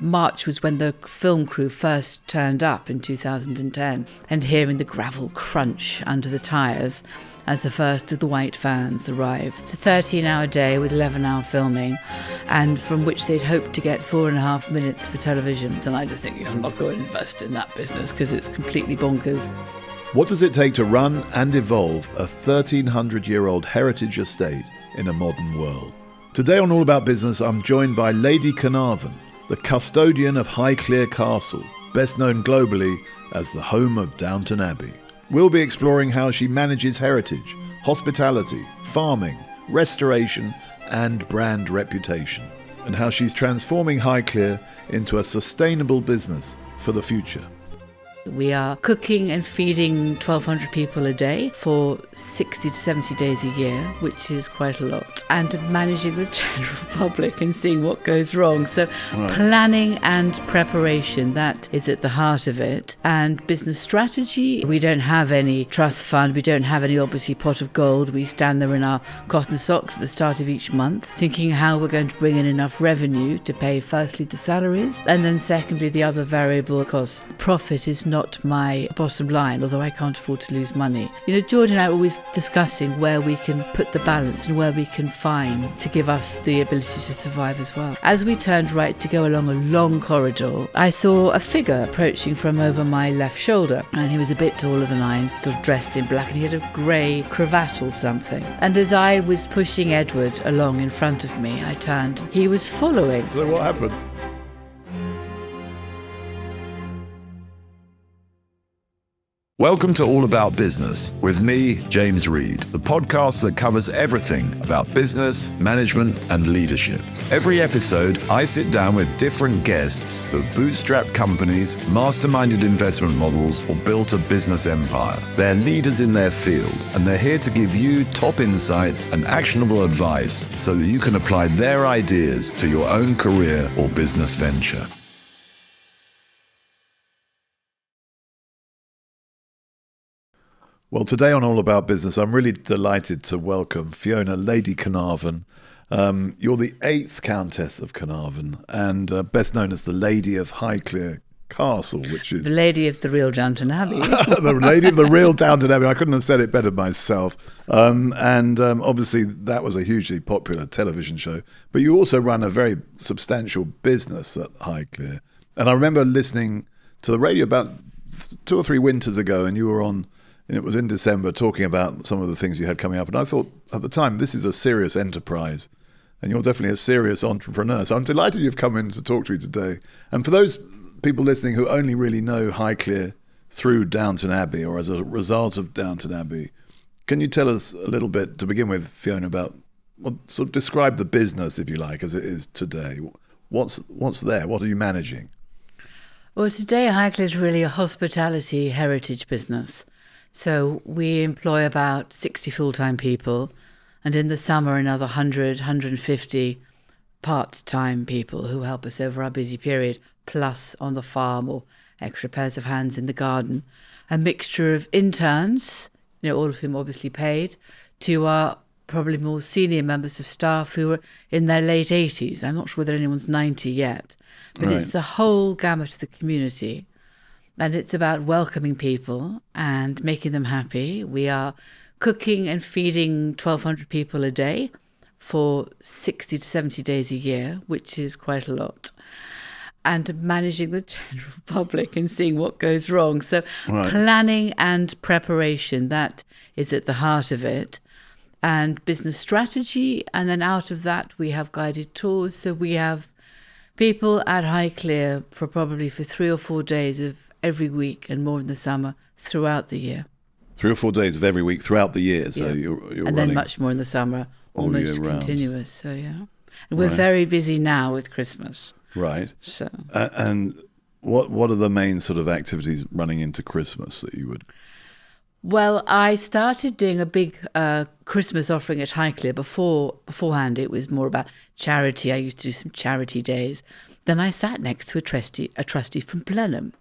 March was when the film crew first turned up in 2010, and hearing the gravel crunch under the tyres as the first of the white vans arrived. It's a 13-hour day with 11-hour filming, and from which they'd hoped to get 4.5 minutes for television. And I just think, I'm not going to invest in that business because it's completely bonkers. What does it take to run and evolve a 1,300-year-old heritage estate in a modern world? Today on All About Business, I'm joined by Lady Carnarvon, the custodian of Highclere Castle, best known globally as the home of Downton Abbey. We'll be exploring how she manages heritage, hospitality, farming, restoration, and brand reputation, and how she's transforming Highclere into a sustainable business for the future. We are cooking and feeding 1,200 people a day for 60 to 70 days a year, which is quite a lot, and managing the general public and seeing what goes wrong. So planning and preparation, that is at the heart of it. And business strategy, we don't have any trust fund, we don't have any obviously pot of gold. We stand there in our cotton socks at the start of each month, thinking how we're going to bring in enough revenue to pay firstly the salaries, and then secondly the other variable costs. The profit is not my bottom line, although I can't afford to lose money. George and I are always discussing where we can put the balance and where we can find to give us the ability to survive as well. As we turned right to go along a long corridor, I saw a figure approaching from over my left shoulder, and he was a bit taller than I, sort of dressed in black, and he had a grey cravat or something. And as I was pushing Edward along in front of me, I turned. He was following. So what happened? Welcome to All About Business with me, James Reed, the podcast that covers everything about business, management, and leadership. Every episode, I sit down with different guests who've bootstrapped companies, masterminded investment models, or built a business empire. They're leaders in their field, and they're here to give you top insights and actionable advice so that you can apply their ideas to your own career or business venture. Well, today on All About Business, I'm really delighted to welcome Fiona, Lady Carnarvon. You're the 8th Countess of Carnarvon and best known as the Lady of Highclere Castle, which is... The Lady of the real Downton Abbey. The Lady of the real Downton Abbey. I couldn't have said it better myself. Obviously, that was a hugely popular television show. But you also run a very substantial business at Highclere. And I remember listening to the radio about 2 or 3 winters ago, and you were on... And it was in December, talking about some of the things you had coming up. And I thought at the time, this is a serious enterprise. And you're definitely a serious entrepreneur. So I'm delighted you've come in to talk to me today. And for those people listening who only really know Highclere through Downton Abbey or as a result of Downton Abbey, can you tell us a little bit, to begin with, Fiona, about, sort of describe the business, if you like, as it is today? What's there? What are you managing? Well, today Highclere is really a hospitality heritage business. So we employ about 60 full-time people, and in the summer another 100, 150 part-time people who help us over our busy period, plus on the farm or extra pairs of hands in the garden. A mixture of interns, all of whom obviously paid, to our probably more senior members of staff who are in their late 80s. I'm not sure whether anyone's 90 yet, but It's the whole gamut of the community. And it's about welcoming people and making them happy. We are cooking and feeding 1,200 people a day for 60 to 70 days a year, which is quite a lot. And managing the general public and seeing what goes wrong. So planning and preparation, that is at the heart of it. And business strategy. And then out of that, we have guided tours. So we have people at Highclere for 3 or 4 days of every week, and more in the summer, throughout the year. 3 or 4 days of every week throughout the year. So you're and running then much more in the summer, almost continuous. So and we're very busy now with Christmas. Right. So and what are the main sort of activities running into Christmas that you would? Well, I started doing a big Christmas offering at Highclere. Beforehand, it was more about charity. I used to do some charity days. Then I sat next to a trustee from Blenheim.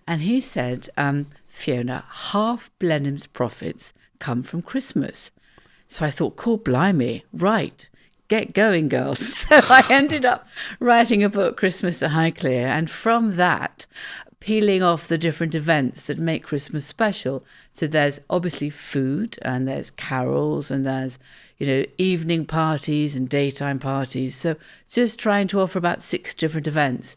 And he said, Fiona, half Blenheim's profits come from Christmas. So I thought, cool, blimey, right. get going, girls. So I ended up writing a book, Christmas at Highclere, and from that, peeling off the different events that make Christmas special. So there's obviously food, and there's carols, and there's, evening parties and daytime parties. So just trying to offer about 6 different events.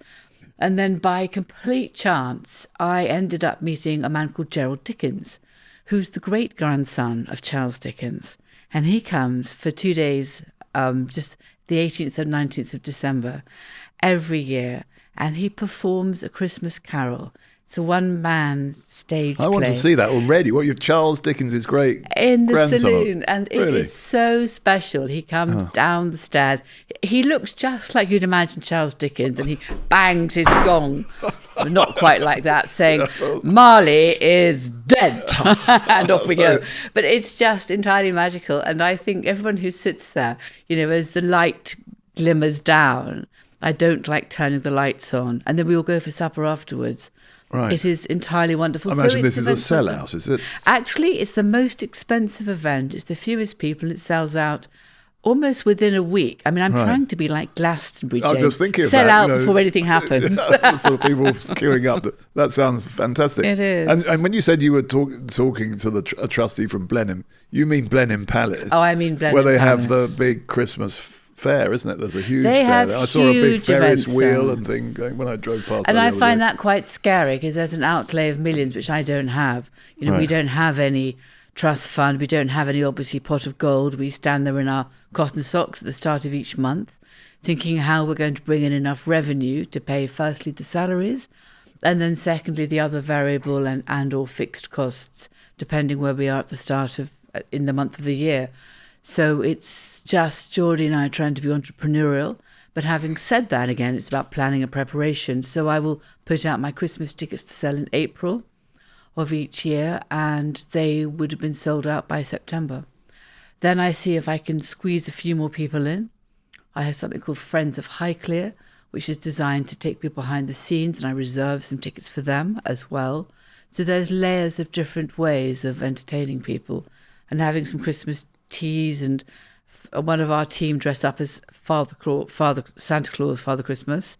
And then by complete chance, I ended up meeting a man called Gerald Dickens, who's the great-grandson of Charles Dickens. And he comes for 2 days, just the 18th and 19th of December, every year. And he performs a Christmas carol. It's a one-man stage play. I want to see that already. What you've Charles Dickens' great in the grandson. saloon, and it Really? is so special. He comes down the stairs. He looks just like you'd imagine Charles Dickens, and he bangs his gong, not quite like that, saying, "Marley is dead," and off we go. But it's just entirely magical, and I think everyone who sits there, as the light glimmers down. I don't like turning the lights on, and then we all go for supper afterwards. Right. It is entirely wonderful. I imagine it's this is a sellout, is it? Actually, it's the most expensive event. It's the fewest people. It sells out almost within a week. I mean, I'm trying to be like Glastonbury, James. I was just thinking of Sell that, out before anything happens. Sort of people queuing up. That sounds fantastic. It is. And when you said you were talking to a trustee from Blenheim, you mean Blenheim Palace? Oh, I mean Blenheim where they Palace. have the big Christmas fair, isn't it? There's a huge They fair. have I saw a big huge Ferris events wheel there. and thing going when I drove past. And that I the other find day. that quite scary because there's an outlay of millions, which I don't have. We Right. don't have any trust fund. We don't have any, obviously, pot of gold. We stand there in our cotton socks at the start of each month, thinking how we're going to bring in enough revenue to pay, firstly, the salaries, and then secondly, the other variable and or fixed costs, depending where we are at the start of, in the month of the year. So it's just Geordie and I trying to be entrepreneurial. But having said that, again, it's about planning and preparation. So I will put out my Christmas tickets to sell in April of each year, and they would have been sold out by September. Then I see if I can squeeze a few more people in. I have something called Friends of Highclere, which is designed to take people behind the scenes, and I reserve some tickets for them as well. So there's layers of different ways of entertaining people, and having some Christmas teas, and one of our team dressed up as Santa Claus, Father Christmas.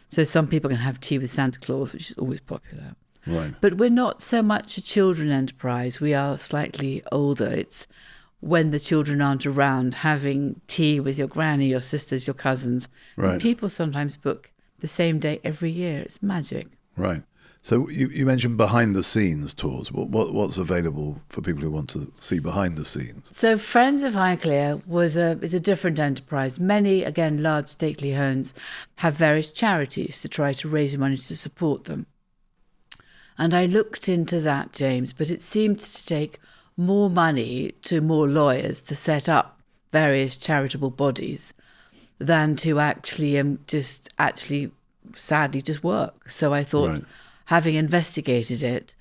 So some people can have tea with Santa Claus, which is always popular. Right. But we're not so much a children enterprise. We are slightly older. It's when the children aren't around, having tea with your granny, your sisters, your cousins. Right. And people sometimes book the same day every year. It's magic. Right. So you mentioned behind the scenes tours. What's available for people who want to see behind the scenes? So Friends of Highclere is a different enterprise. Many, again, large stately homes have various charities to try to raise money to support them. And I looked into that, James, but it seemed to take more money to more lawyers to set up various charitable bodies than to actually sadly just work. So I thought, Right. having investigated it,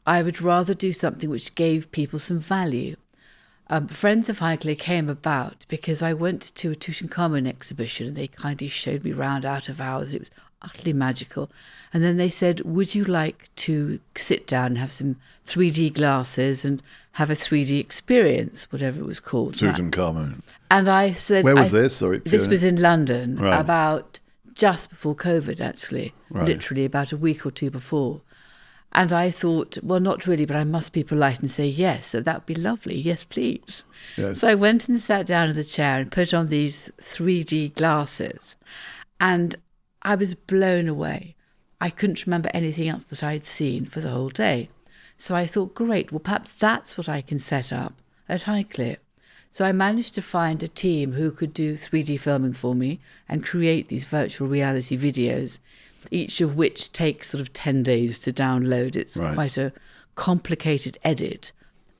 I would rather do something which gave people some value. Friends of Highclere came about because I went to a Tutankhamun exhibition and they kindly showed me round out of hours. It was utterly magical. And then they said, would you like to sit down and have some 3D glasses and have a 3D experience, whatever it was called. Tutankhamun. And I said... Where was this? Sorry, this Fiona. was in London, Right. about just before COVID, actually, Right. literally about a week or two before. And I thought, well, not really, but I must be polite and say yes. So that would be lovely. Yes, please. Yes. So I went and sat down in the chair and put on these 3D glasses. And I was blown away. I couldn't remember anything else that I'd seen for the whole day. So I thought, great, well, perhaps that's what I can set up at Highclere. So I managed to find a team who could do 3D filming for me and create these virtual reality videos, each of which takes sort of 10 days to download. It's Right. quite a complicated edit,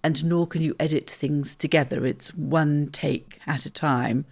and nor can you edit things together. It's one take at a time,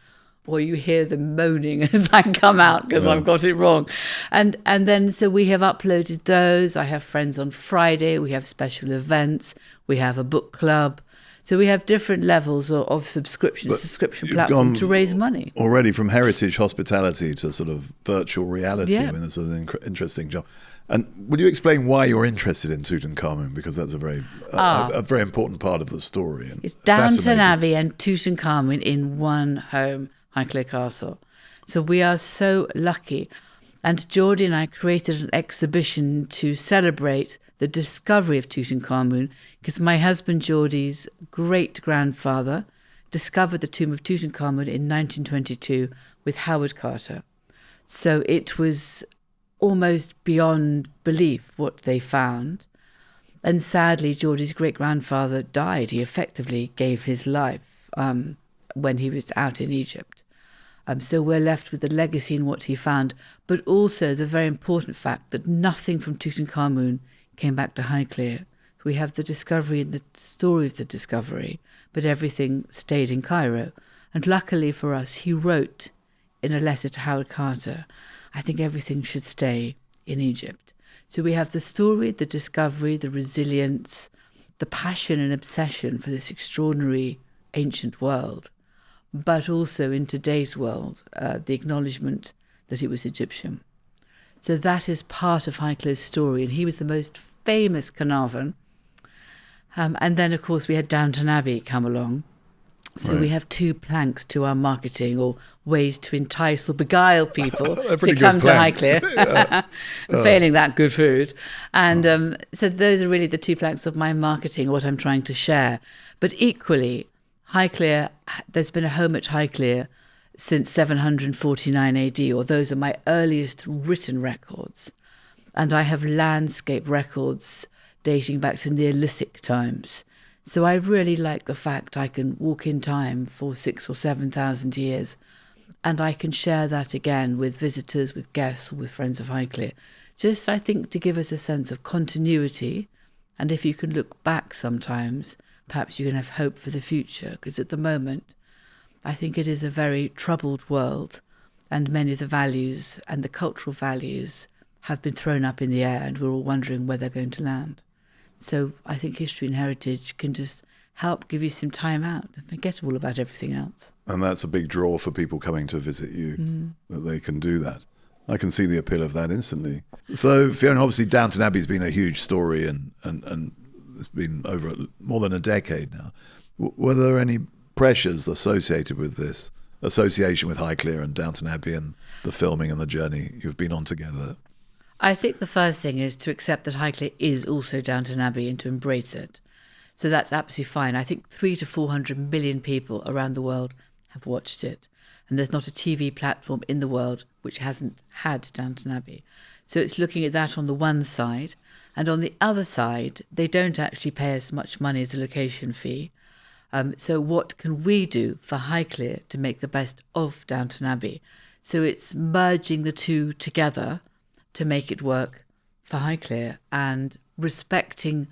or you hear them moaning as I come out because I've got it wrong. And then so we have uploaded those. I have friends on Friday. We have special events. We have a book club. So we have different levels of subscription You've platform gone to raise money. Already from heritage hospitality to sort of virtual reality. Yeah. I mean, it's an interesting job. And would you explain why you're interested in Tutankhamun? Because that's a very important part of the story. And It's Downton fascinating. Abbey and Tutankhamun in one home. Highclere Castle. So we are so lucky. And Geordie and I created an exhibition to celebrate the discovery of Tutankhamun, because my husband Geordie's great-grandfather discovered the tomb of Tutankhamun in 1922 with Howard Carter. So it was almost beyond belief what they found. And sadly, Geordie's great-grandfather died. He effectively gave his life when he was out in Egypt. So we're left with the legacy in what he found, but also the very important fact that nothing from Tutankhamun came back to Highclere. We have the discovery and the story of the discovery, but everything stayed in Cairo. And luckily for us, he wrote in a letter to Howard Carter, I think everything should stay in Egypt. So we have the story, the discovery, the resilience, the passion and obsession for this extraordinary ancient world, but also in today's world, the acknowledgement that it was Egyptian. So that is part of Highclere's story, and he was the most famous Carnarvon. And then, of course, we had Downton Abbey come along. So we have two planks to our marketing, or ways to entice or beguile people to come to Highclere, failing that, good food. And so those are really the two planks of my marketing, what I'm trying to share. But equally, Highclere, there's been a home at Highclere since 749 AD, or those are my earliest written records. And I have landscape records dating back to Neolithic times. So I really like the fact I can walk in time for 6,000 or 7,000 years, and I can share that again with visitors, with guests, or with friends of Highclere. Just, I think, to give us a sense of continuity, and if you can look back sometimes, perhaps you can have hope for the future, because at the moment, I think it is a very troubled world, and many of the values and the cultural values have been thrown up in the air, and we're all wondering where they're going to land. So I think history and heritage can just help give you some time out and forget all about everything else. And that's a big draw for people coming to visit you, that they can do that. I can see the appeal of that instantly. So, Fiona, obviously Downton Abbey has been a huge story, and it's been over more than a decade now. Were there any pressures associated with this association with Highclere and Downton Abbey and the filming and the journey you've been on together? I think the first thing is to accept that Highclere is also Downton Abbey and to embrace it. So that's absolutely fine. I think 300 to 400 million people around the world have watched it. And there's not a TV platform in the world which hasn't had Downton Abbey. So it's looking at that on the one side. And on the other side, they don't actually pay us much money as a location fee. So what can we do for Highclere to make the best of Downton Abbey? So it's merging the two together to make it work for Highclere, and respecting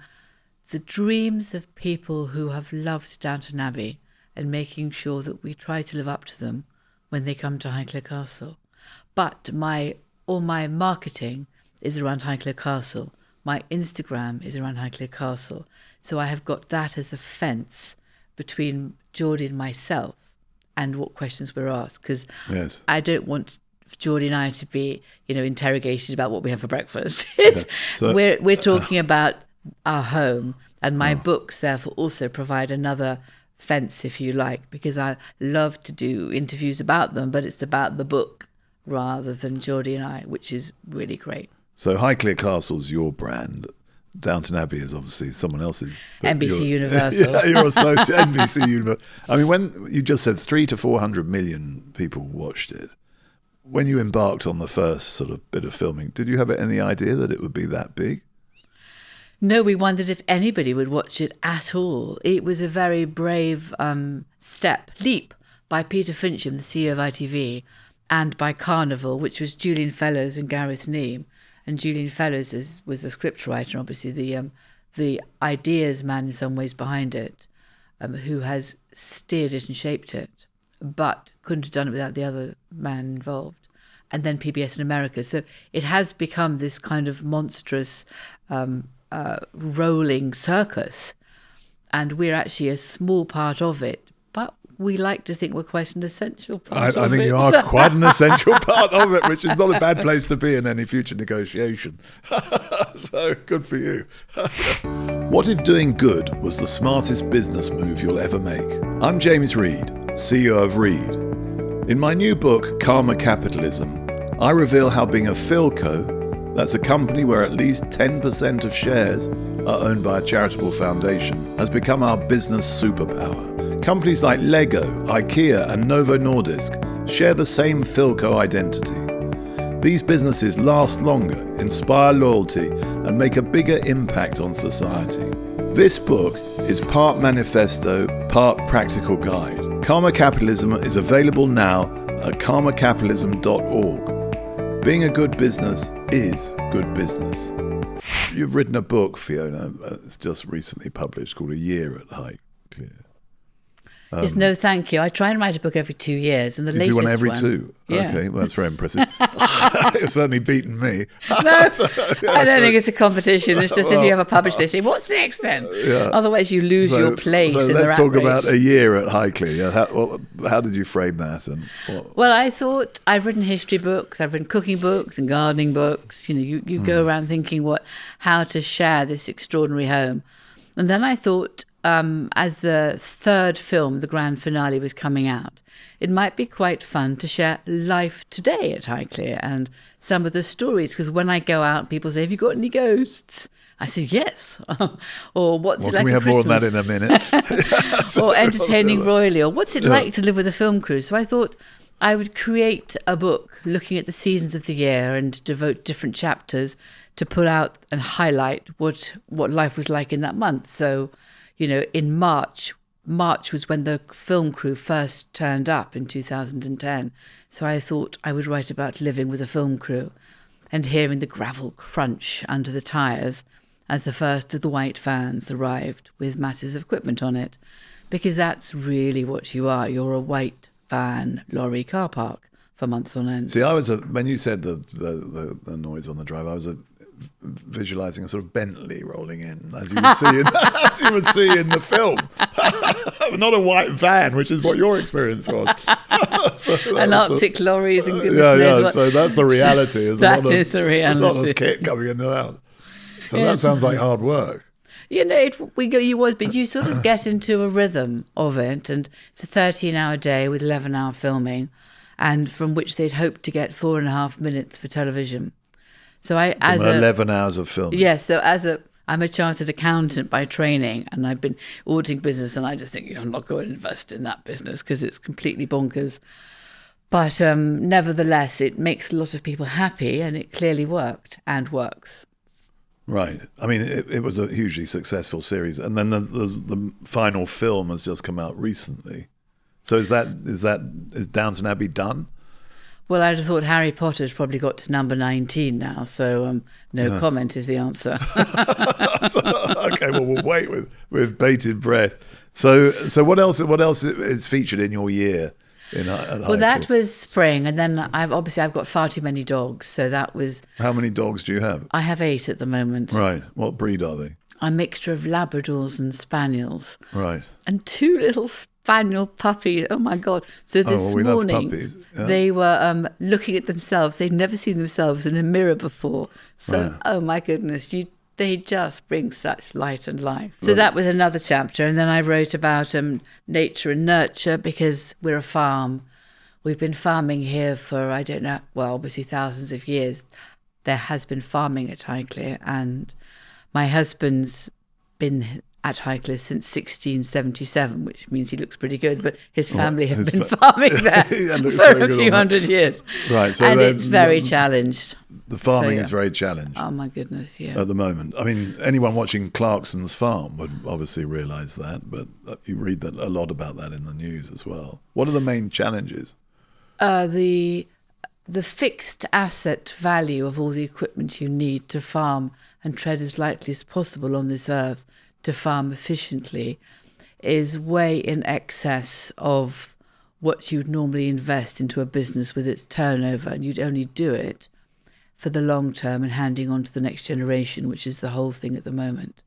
the dreams of people who have loved Downton Abbey and making sure that we try to live up to them when they come to Highclere Castle. But all my marketing is around Highclere Castle. My Instagram is around Highclere Castle. So I have got that as a fence between Geordie and myself and what questions we're asked, because I don't want Geordie and I to be, interrogated about what we have for breakfast. We're talking about our home, and my books therefore also provide another fence, if you like, because I love to do interviews about them, but it's about the book rather than Geordie and I, which is really great. So Highclere Castle's your brand. Downton Abbey is obviously someone else's. NBC Universal. Yeah, you're associate NBC Universal. I mean, when you just said 300 to 400 million people watched it, when you embarked on the first sort of bit of filming, did you have any idea that it would be that big? No, we wondered if anybody would watch it at all. It was a very brave leap by Peter Fincham, the CEO of ITV, and by Carnival, which was Julian Fellows and Gareth Neame. And Julian Fellows was a scriptwriter, obviously the ideas man in some ways behind it, who has steered it and shaped it, but couldn't have done it without the other man involved. And then PBS in America. So it has become this kind of monstrous rolling circus. And we're actually a small part of it, but we like to think we're quite an essential part of it. I think you are quite an essential part of it, which is not a bad place to be in any future negotiation. So good for you. What if doing good was the smartest business move you'll ever make? I'm James Reed, CEO of Reed. In my new book, Karma Capitalism, I reveal how being a Philco, that's a company where at least 10% of shares are owned by a charitable foundation, has become our business superpower. Companies like Lego, IKEA and Novo Nordisk share the same Philco identity. These businesses last longer, inspire loyalty and make a bigger impact on society. This book is part manifesto, part practical guide. Karma Capitalism is available now at karmacapitalism.org. Being a good business is good business. You've written a book, Fiona, it's just recently published, called A Year at Highclere. Yes, no, thank you. I try and write a book every 2 years, and the latest do one every one, two? Yeah. Okay, well, that's very impressive. It's certainly beaten me. No, I don't think it's a competition. It's just if you ever publish this, what's next then? Yeah. Otherwise, you lose your place in the rat let's talk race. about A Year at Highclere. Yeah, how did you frame that? And Well, I thought I've written history books, I've written cooking books and gardening books. You know, you go around thinking how to share this extraordinary home. And then I thought, as the third film, the grand finale, was coming out, it might be quite fun to share life today at Highclere and some of the stories. Because when I go out, people say, "Have you got any ghosts?" I said, "Yes." Or what's it like? Can we at have more on that Christmas? in a minute? Or entertaining royally, or what's it like to live with a film crew? So I thought I would create a book looking at the seasons of the year and devote different chapters to pull out and highlight what life was like in that month. So, you know, in March was when the film crew first turned up in 2010. So I thought I would write about living with a film crew and hearing the gravel crunch under the tyres as the first of the white vans arrived with masses of equipment on it. Because that's really what you are. You're a white van lorry car park for months on end. See, when you said the noise on the drive, I was visualizing a sort of Bentley rolling in, as you would see in the film. Not a white van, which is what your experience was. And Arctic lorries and goodness knows what. So that's the reality. That is the reality. A lot of kit coming in and out. So that sounds like hard work. You know, but you sort of get into a rhythm of it, and it's a 13-hour day with 11-hour filming, and from which they'd hoped to get 4.5 minutes for television. So 11 hours of film. Yes, I'm a chartered accountant by training, and I've been auditing business, and I just think, I'm not going to invest in that business because it's completely bonkers. But nevertheless, it makes a lot of people happy, and it clearly worked and works. Right. I mean, it was a hugely successful series, and then the final film has just come out recently. So is Downton Abbey done? Well, I'd have thought Harry Potter's probably got to number 19 now, so no comment is the answer. Okay, well, we'll wait with bated breath. So what else is featured in your year? Well, that was spring, and then I've got far too many dogs, so that was... How many dogs do you have? I have 8 at the moment. Right. What breed are they? A mixture of Labradors and Spaniels. Right. And 2 little Spaniel puppies. Oh, my God. So this morning, they were looking at themselves. They'd never seen themselves in a mirror before. So, Oh, my goodness, they just bring such light and life. So that was another chapter. And then I wrote about nature and nurture, because we're a farm. We've been farming here for, I don't know, well, obviously thousands of years. There has been farming at Highclere, and my husband's been at Highclere since 1677, which means he looks pretty good, but his family have been farming there for a few hundred years. Right, so and it's very challenged. The farming is very challenged. Oh, my goodness, yeah. At the moment. I mean, anyone watching Clarkson's Farm would obviously realise that, but you read a lot about that in the news as well. What are the main challenges? The fixed asset value of all the equipment you need to farm and tread as lightly as possible on this earth to farm efficiently is way in excess of what you'd normally invest into a business with its turnover, and you'd only do it for the long term and handing on to the next generation, which is the whole thing at the moment.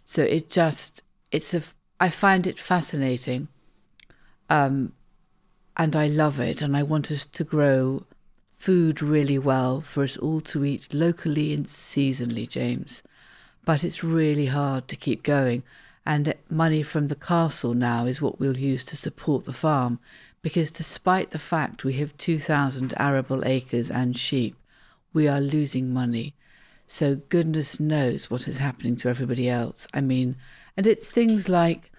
So I find it fascinating, and I love it, and I want us to grow food really well for us all to eat locally and seasonally, James. But it's really hard to keep going. And money from the castle now is what we'll use to support the farm, because despite the fact we have 2,000 arable acres and sheep, we are losing money. So goodness knows what is happening to everybody else. I mean, and it's things like,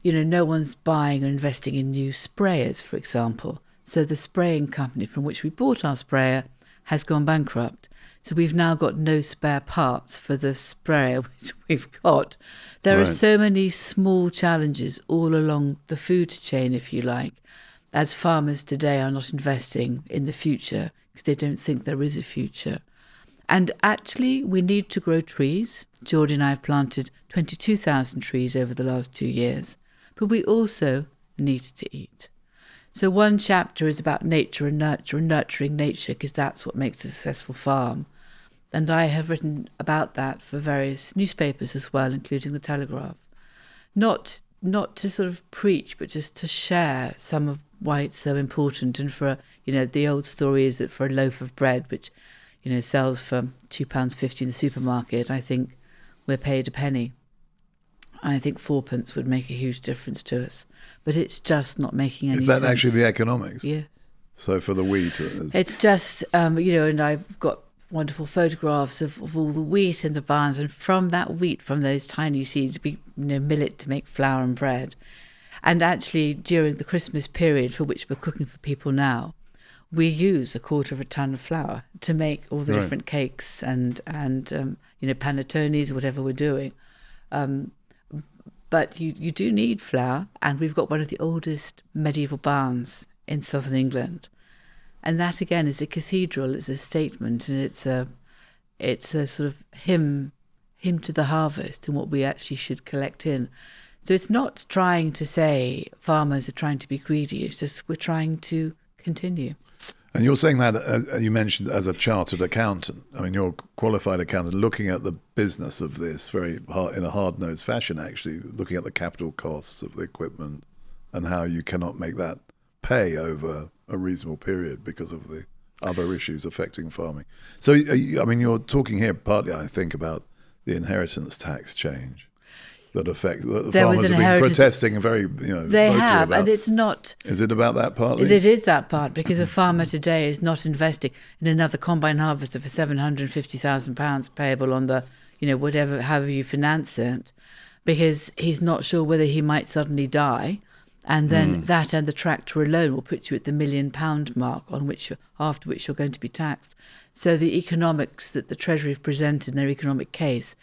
no one's buying or investing in new sprayers, for example. So the spraying company from which we bought our sprayer has gone bankrupt. So we've now got no spare parts for the sprayer which we've got. There are so many small challenges all along the food chain, if you like, as farmers today are not investing in the future because they don't think there is a future. And actually, we need to grow trees. Geordie and I have planted 22,000 trees over the last 2 years. But we also need to eat. So one chapter is about nature and nurture and nurturing nature because that's what makes a successful farm. And I have written about that for various newspapers as well, including the Telegraph. Not to sort of preach, but just to share some of why it's so important. And for, the old story is that for a loaf of bread, which sells for £2.50 in the supermarket, I think we're paid a penny. I think 4p would make a huge difference to us. But it's just not making any sense. Is that actually the economics? Yes. So for the wheat? It's just, and I've got wonderful photographs of all the wheat in the barns. And from that wheat, from those tiny seeds, we mill it to make flour and bread. And actually, during the Christmas period, for which we're cooking for people now, we use 1/4 ton of flour to make all the different cakes and panettones, whatever we're doing. But you do need flour, and we've got one of the oldest medieval barns in southern England. And that, again, is a cathedral, it's a statement, and it's a sort of hymn to the harvest and what we actually should collect in. So it's not trying to say farmers are trying to be greedy, it's just we're trying to continue. And you're saying that, you mentioned as a chartered accountant. I mean, you're a qualified accountant looking at the business of this very in a hard-nosed fashion, actually, looking at the capital costs of the equipment and how you cannot make that pay over a reasonable period because of the other issues affecting farming. So, you're talking here partly, I think, about the inheritance tax change that affects the farmers have been protesting very, they have, and it's not. Is it about that partly? It is that part because a farmer today is not investing in another combine harvester for £750,000 payable on the, however you finance it, because he's not sure whether he might suddenly die, and then that and the tractor alone will put you at the £1 million mark after which you're going to be taxed. So the economics that the Treasury have presented in their economic case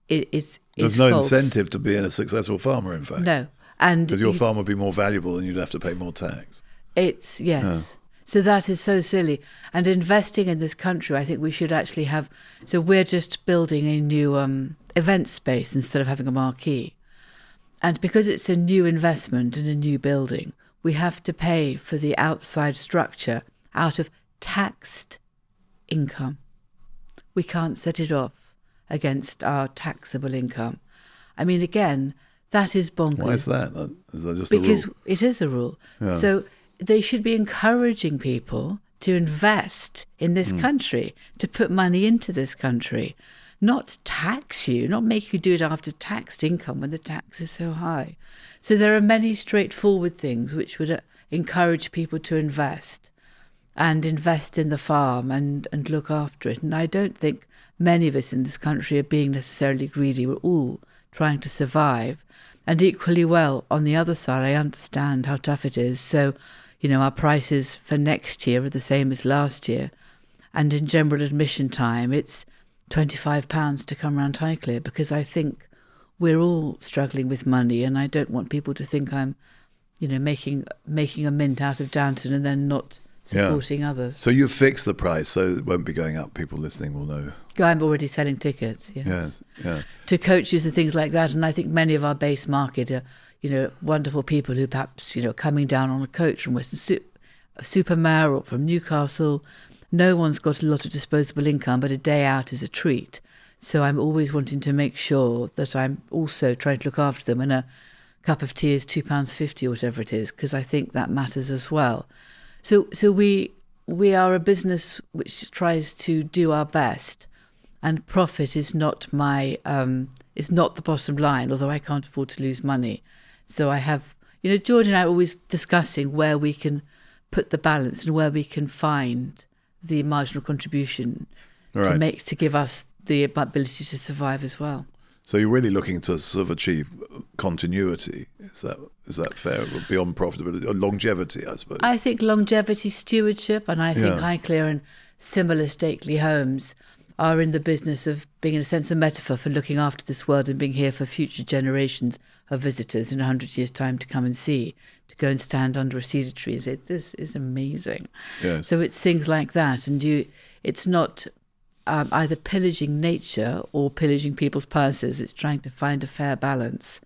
is There's no false. incentive to be a successful farmer, in fact. No. Because your farm would be more valuable and you'd have to pay more tax. Yes. So that is so silly. And investing in this country, I think we should actually have... So we're just building a new event space instead of having a marquee. And because it's a new investment in a new building, we have to pay for the outside structure out of taxed income. We can't set it off against our taxable income. I mean, again, that is bonkers. Why is that? Is that just because a rule? It is a rule. Yeah. So they should be encouraging people to invest in this country, to put money into this country, not tax you, not make you do it after taxed income when the tax is so high. So there are many straightforward things which would encourage people to invest in the farm and look after it. And I don't think many of us in this country are being necessarily greedy. We're all trying to survive. And equally well, on the other side, I understand how tough it is. So, our prices for next year are the same as last year. And in general admission time, it's £25 to come round Highclere because I think we're all struggling with money, and I don't want people to think I'm, making a mint out of Downton and then not supporting others. So you've fixed the price, so it won't be going up. People listening will know. I'm already selling tickets, yes. Yeah. To coaches and things like that. And I think many of our base market are, wonderful people who perhaps, coming down on a coach from Supermare or from Newcastle. No one's got a lot of disposable income, but a day out is a treat. So I'm always wanting to make sure that I'm also trying to look after them. And a cup of tea is £2.50 or whatever it is, because I think that matters as well. So we are a business which tries to do our best, and profit is not is not the bottom line. Although I can't afford to lose money, so I have Geordie and I are always discussing where we can put the balance and where we can find the marginal contribution to give us the ability to survive as well. So you're really looking to sort of achieve continuity. Is that fair? Beyond profitability or longevity, I suppose. I think longevity, stewardship, and I think Highclere and similar stately homes are in the business of being, in a sense, a metaphor for looking after this world and being here for future generations of visitors in 100 years' time to come and see, to go and stand under a cedar tree and say, this is amazing. Yes. So it's things like that. And it's not either pillaging nature or pillaging people's purses. It's trying to find a fair balance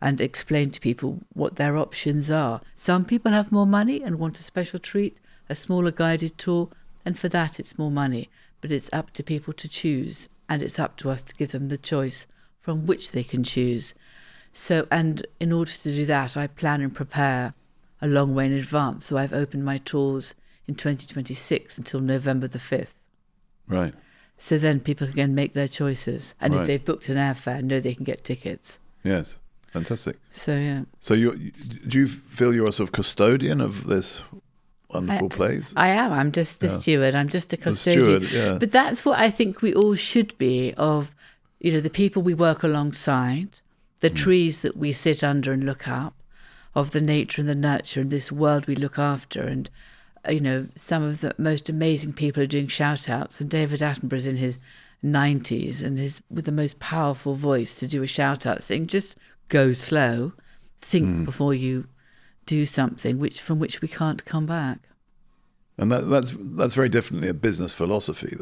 and explain to people what their options are. Some people have more money and want a special treat, a smaller guided tour, and for that it's more money. But it's up to people to choose, and it's up to us to give them the choice from which they can choose. So, and in order to do that, I plan and prepare a long way in advance. So I've opened my tours in 2026 until November the 5th. Right. So then people can make their choices. And if they've booked an airfare, know they can get tickets. Yes. Fantastic. So, yeah. So do you feel you're a sort of custodian of this wonderful place? I am. I'm just the steward. I'm just a custodian. The steward, yeah. But that's what I think we all should be, of, the people we work alongside, the trees that we sit under and look up, of the nature and the nurture and this world we look after. And, some of the most amazing people are doing shout-outs. And David Attenborough's in his 90s and with the most powerful voice to do a shout-out saying, just go slow, think before you do something from which we can't come back. And that's very definitely a business philosophy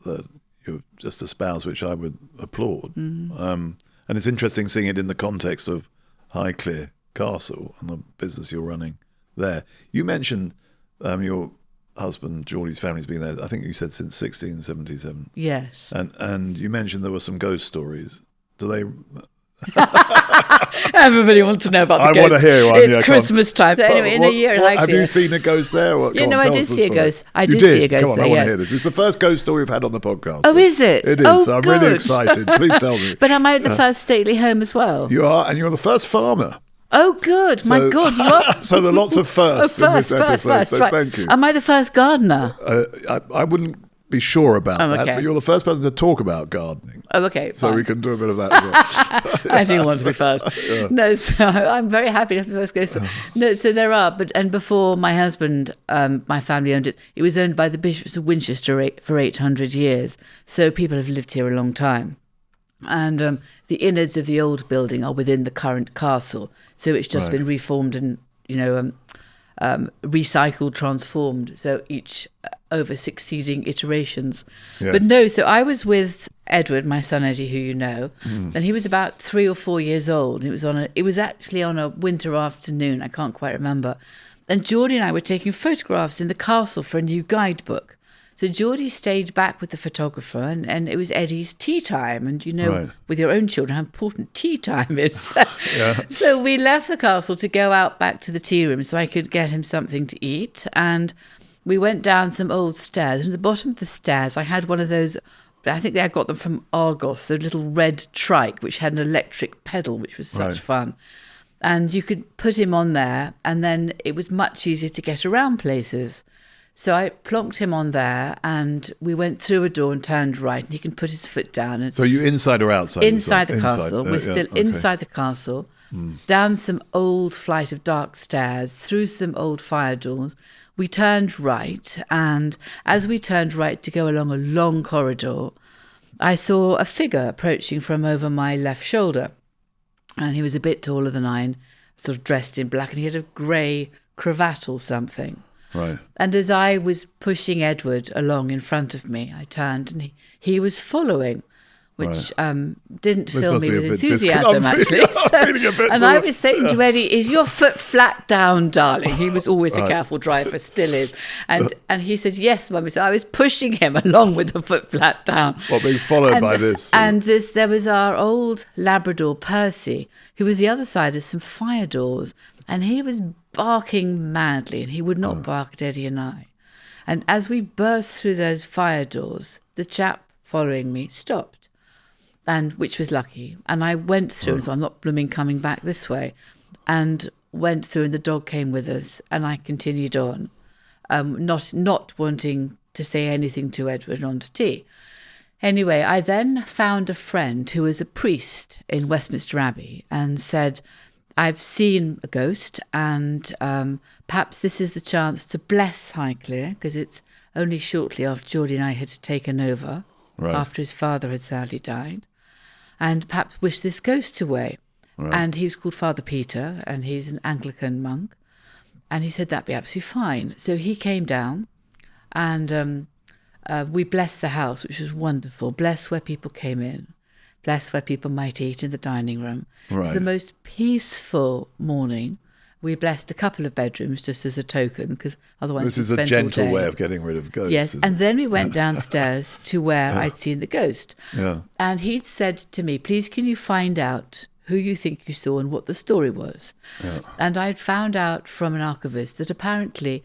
that you just espouse, which I would applaud. And it's interesting seeing it in the context of Highclere Castle and the business you're running there. You mentioned your husband Geordie's family's been there, I think you said, since 1677. Yes. And you mentioned there were some ghost stories. Do they... Everybody wants to know about the ghosts. I want to hear one. It's Christmas time. So anyway, in a year, have you seen a ghost there? I did see a ghost. I did see a ghost Come on, there. I want to hear this. It's the first ghost story we've had on the podcast. Oh, is it? It is. Oh, I'm good. really excited. Please tell me. But am I at the first stately home as well? You are, and you're the first farmer. Oh, good. My God, you are. So there are lots of firsts in this episode. So right. Thank you. Am I the first gardener? I wouldn't be sure about that, okay. but you're the first person to talk about gardening. Oh, okay. So fine. we can do a bit of that as well. I didn't want to be first. No, so I'm very happy to have the first ghost. No, so there are, and before my husband, my family owned it. It was owned by the bishops of Winchester for 800 years. So people have lived here a long time. And the innards of the old building are within the current castle. So it's just been reformed and, recycled, transformed. So each over succeeding iterations. Yes. But no, so I was with Edward, my son Eddie, who you know, and he was about 3 or 4 years old. It was actually on a winter afternoon. I can't quite remember. And Geordie and I were taking photographs in the castle for a new guidebook. So Geordie stayed back with the photographer, and it was Eddie's tea time. And with your own children, how important tea time is. So we left the castle to go out back to the tea room so I could get him something to eat. And we went down some old stairs. And at the bottom of the stairs, I had one of those, I think I got them from Argos, the little red trike, which had an electric pedal, which was such fun. And you could put him on there, and then it was much easier to get around places. So I plonked him on there, and we went through a door and turned right, and he can put his foot down. And so you inside or outside? Inside the castle. We're still inside the castle, down some old flight of dark stairs, through some old fire doors. We turned right, and as we turned right to go along a long corridor, I saw a figure approaching from over my left shoulder. And he was a bit taller than I, sort of dressed in black, and he had a grey cravat or something. Right. And as I was pushing Edward along in front of me, I turned, and he was following, which didn't fill me with enthusiasm, actually. And I was saying to Eddie, is your foot flat down, darling? He was always a careful driver, still is. And he said, yes, Mummy. So I was pushing him along with the foot flat down. Well, being followed by this. And there was our old Labrador, Percy, who was the other side of some fire doors. And he was barking madly, and he would not bark at Eddie and I. And as we burst through those fire doors, the chap following me stopped. And which was lucky. And I went through, so I'm not blooming coming back this way. And went through and the dog came with us, and I continued on, not wanting to say anything to Edward on to tea. Anyway, I then found a friend who was a priest in Westminster Abbey and said, I've seen a ghost, and perhaps this is the chance to bless Highclere, because it's only shortly after Geordie and I had taken over, after his father had sadly died, and perhaps wish this ghost away. Right. And he was called Father Peter, and he's an Anglican monk. And he said that'd be absolutely fine. So he came down, and we blessed the house, which was wonderful. Blessed where people came in. Blessed where people might eat in the dining room. Right. It was the most peaceful morning. We blessed a couple of bedrooms just as a token, because otherwise this is a gentle way of getting rid of ghosts. Yes, and then we went downstairs to where I'd seen the ghost. Yeah. And he'd said to me, please can you find out who you think you saw and what the story was. Yeah. And I'd found out from an archivist that apparently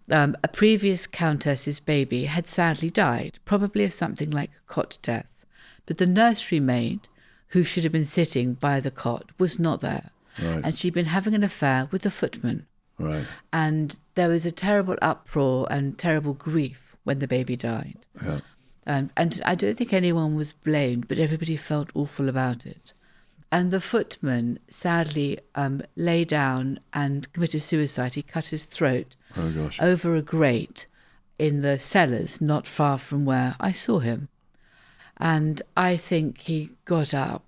a previous countess's baby had sadly died, probably of something like cot death. But the nursery maid, who should have been sitting by the cot, was not there. Right. And she'd been having an affair with the footman. Right. And there was a terrible uproar and terrible grief when the baby died. Yeah. And I don't think anyone was blamed, but everybody felt awful about it. And the footman sadly lay down and committed suicide. He cut his throat over a grate in the cellars not far from where I saw him. And I think he got up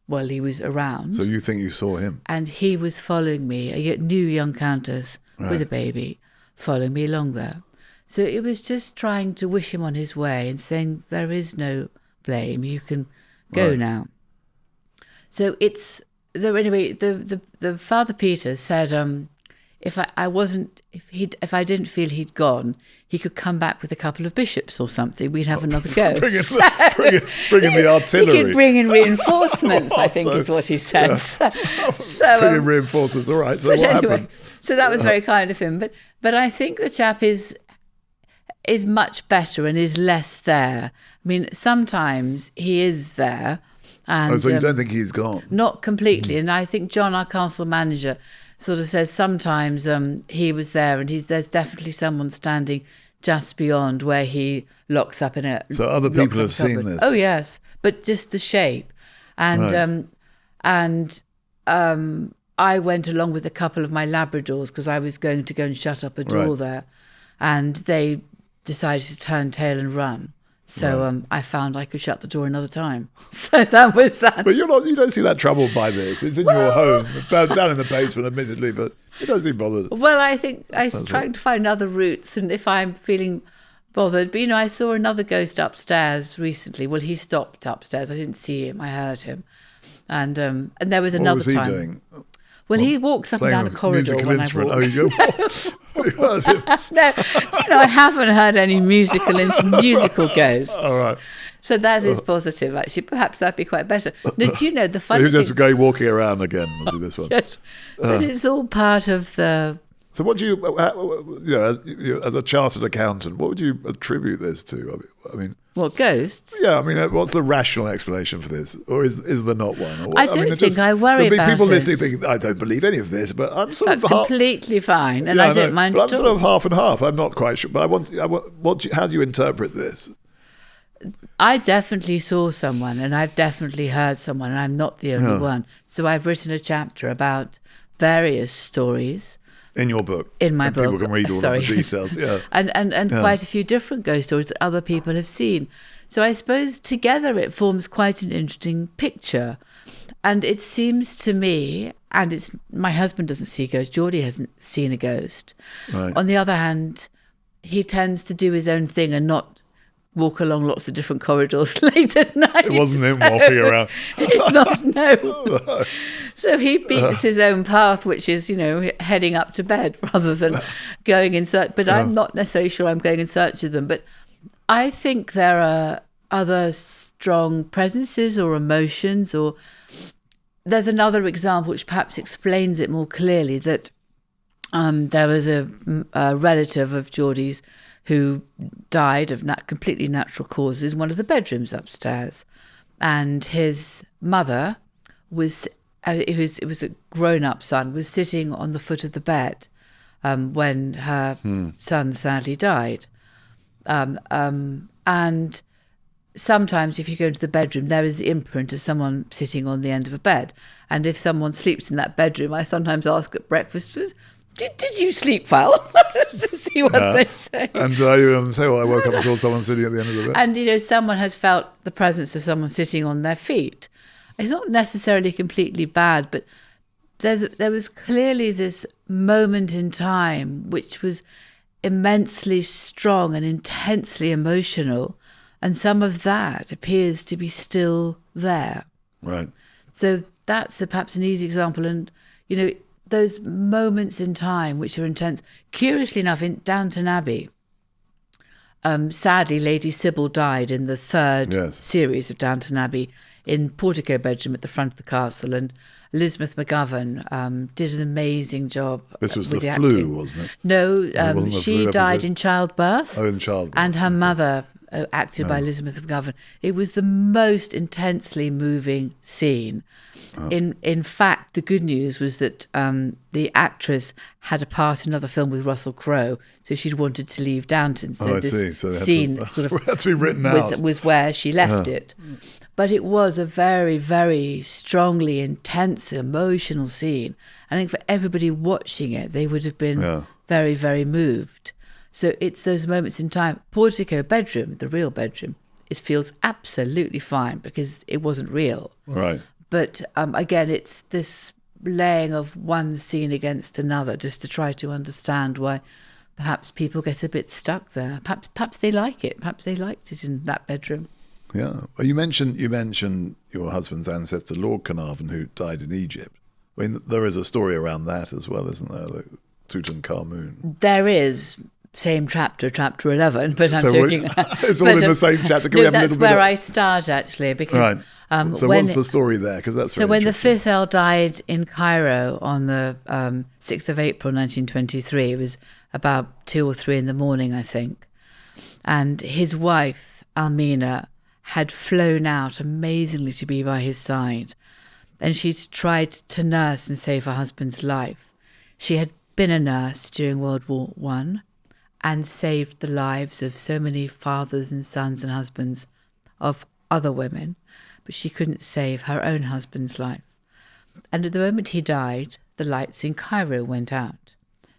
while he was around. So you think you saw him? And he was following me, a new young countess with a baby, following me along there. So it was just trying to wish him on his way and saying, there is no blame, you can go now. So it's anyway. The Father Peter said, if I didn't feel he'd gone, he could come back with a couple of bishops or something. We'd have another go. Bring in the artillery. He could bring in reinforcements. I think is what he said. Yeah. So bring in reinforcements. All right. So what happened? So that was very kind of him. But I think the chap is much better and is less there. I mean, sometimes he is there. And, so you don't think he's gone? Not completely. And I think John, our castle manager, sort of says sometimes he was there, and there's definitely someone standing just beyond where he locks up in a. So other people have seen this. Oh yes, but just the shape, and I went along with a couple of my Labradors because I was going to go and shut up a door there, and they decided to turn tail and run. So I found I could shut the door another time. So that was that. But you don't seem that troubled by this. It's in your home, down in the basement, admittedly, but you don't seem bothered. Well, I think I was trying to find other routes, and if I'm feeling bothered. But, I saw another ghost upstairs recently. Well, he stopped upstairs. I didn't see him. I heard him. And there was another time. What was he doing? Well, he walks up and down a corridor when I walk. Oh, you go. No, I haven't heard any musical ghosts. All right. So that is positive, actually. Perhaps that'd be quite better. No, do you know the funny thing? He was just going walking around again, was this one? Yes, but it's all part of the... So what do you, as a chartered accountant, what would you attribute this to? I mean... What, ghosts? Yeah, I mean, what's the rational explanation for this? Or is there not one? Or, I don't think I worry about it. There'll be people listening thinking, I don't believe any of this, but I'm sort That's of... That's completely fine, and I don't mind but at all. I'm sort of half and half. I'm not quite sure. But how do you interpret this? I definitely saw someone, and I've definitely heard someone, and I'm not the only one. So I've written a chapter about various stories. In your book? In my book. People can read all of the details, yeah. And quite a few different ghost stories that other people have seen. So I suppose together it forms quite an interesting picture. And it seems to me, and my husband doesn't see ghosts, Geordie hasn't seen a ghost. Right. On the other hand, he tends to do his own thing and not walk along lots of different corridors late at night. It wasn't him walking around. It's not, no. So he beats his own path, which is, heading up to bed rather than going in search. But I'm not necessarily sure I'm going in search of them. But I think there are other strong presences or emotions, or there's another example which perhaps explains it more clearly, that there was a relative of Geordie's who died of completely natural causes in one of the bedrooms upstairs. And his mother was it was a grown-up son, was sitting on the foot of the bed when her son sadly died. And sometimes if you go into the bedroom, there is the imprint of someone sitting on the end of a bed. And if someone sleeps in that bedroom, I sometimes ask at breakfast, did you sleep well? To see what they say. And you say, well, I woke up and saw someone sitting at the end of the bed. And, someone has felt the presence of someone sitting on their feet. It's not necessarily completely bad, but there was clearly this moment in time which was immensely strong and intensely emotional, and some of that appears to be still there. Right. So that's perhaps an easy example. And, those moments in time which are intense. Curiously enough, in Downton Abbey, sadly, Lady Sybil died in the third series of Downton Abbey in portico bedroom at the front of the castle, and Elizabeth McGovern did an amazing job. This was with the acting. flu, wasn't it? No, she died in childbirth. Oh, in childbirth. And her mother, acted by Elizabeth McGovern. It was the most intensely moving scene. Oh. In fact, the good news was that the actress had a part in another film with Russell Crowe, so she'd wanted to leave Downton. So this So scene sort of had to be written out. Was where she left it. But it was a very, very strongly intense, emotional scene. I think for everybody watching it, they would have been very, very moved. So it's those moments in time. Portico bedroom, the real bedroom, feels absolutely fine because it wasn't real. Right. But again, it's this laying of one scene against another just to try to understand why perhaps people get a bit stuck there. Perhaps they like it. Perhaps they liked it in that bedroom. Yeah. Well, you mentioned your husband's ancestor, Lord Carnarvon, who died in Egypt. I mean, there is a story around that as well, isn't there? The Tutankhamun. There is. Same chapter 11, but I'm joking. It's all in the same chapter. Can we have a little bit? That's where I start, actually, because so what's the story there? Because that's so when the fifth Earl died in Cairo on the 6th of April 1923, it was about 2 or 3 in the morning, I think, and his wife Almina had flown out amazingly to be by his side, and she'd tried to nurse and save her husband's life. She had been a nurse during World War I. And saved the lives of so many fathers and sons and husbands of other women, but she couldn't save her own husband's life. And at the moment he died, the lights in Cairo went out.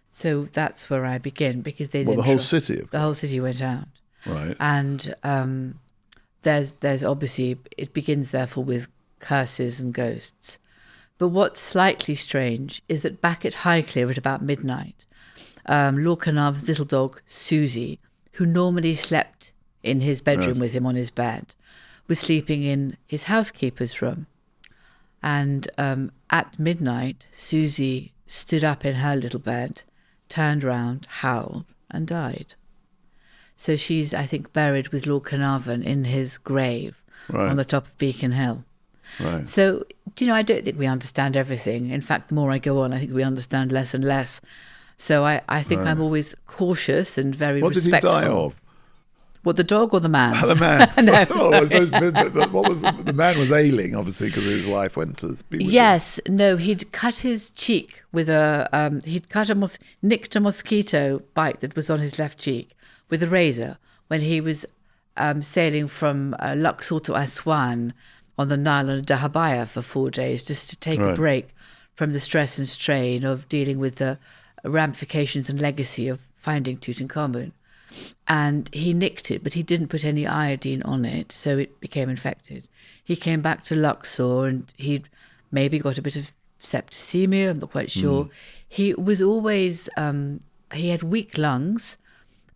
So that's where I begin, because the whole city went out. Right. And there's obviously, it begins therefore with curses and ghosts. But what's slightly strange is that back at Highclere at about midnight, Lord Carnarvon's little dog, Susie, who normally slept in his bedroom with him on his bed, was sleeping in his housekeeper's room. And at midnight, Susie stood up in her little bed, turned round, howled, and died. So she's, I think, buried with Lord Carnarvon in his grave on the top of Beacon Hill. Right. So, I don't think we understand everything. In fact, the more I go on, I think we understand less and less. So I think I'm always cautious and very respectful. What did he die of? What, the dog or the man? The man. No, the man was ailing, obviously, because his wife went to be with him. Yes, no, he'd cut his cheek with nicked a mosquito bite that was on his left cheek with a razor when he was sailing from Luxor to Aswan on the Nile on a dahabaya for 4 days, just to take a break from the stress and strain of dealing with the ramifications and legacy of finding Tutankhamun. And he nicked it, but he didn't put any iodine on it, so it became infected. He came back to Luxor and he'd maybe got a bit of septicemia, I'm not quite sure. He was always, he had weak lungs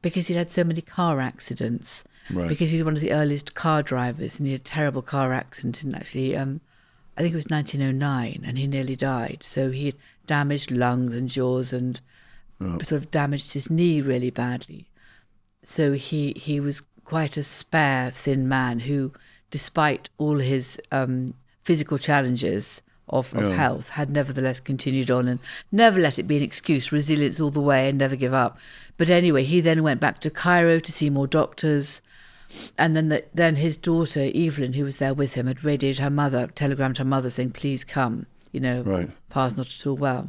because he'd had so many car accidents, because he was one of the earliest car drivers, and he had a terrible car accident in actually, I think it was 1909, and he nearly died. So he had damaged lungs and jaws and sort of damaged his knee really badly. So he was quite a spare, thin man who, despite all his physical challenges of health, had nevertheless continued on and never let it be an excuse, resilience all the way and never give up. But anyway, he then went back to Cairo to see more doctors. And then his daughter, Evelyn, who was there with him, had radioed her mother, telegrammed her mother saying, please come. Right. Pa's not at all well.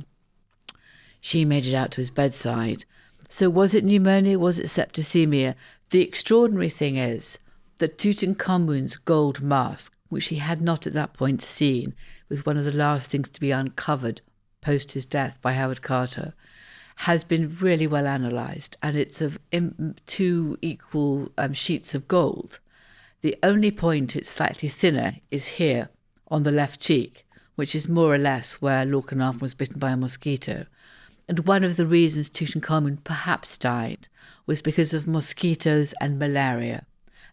She made it out to his bedside. So was it pneumonia? Was it septicemia? The extraordinary thing is that Tutankhamun's gold mask, which he had not at that point seen, was one of the last things to be uncovered post his death by Howard Carter, has been really well analysed, and it's of 2 equal sheets of gold. The only point it's slightly thinner is here on the left cheek, which is more or less where Lord Carnarvon was bitten by a mosquito. And one of the reasons Tutankhamun perhaps died was because of mosquitoes and malaria.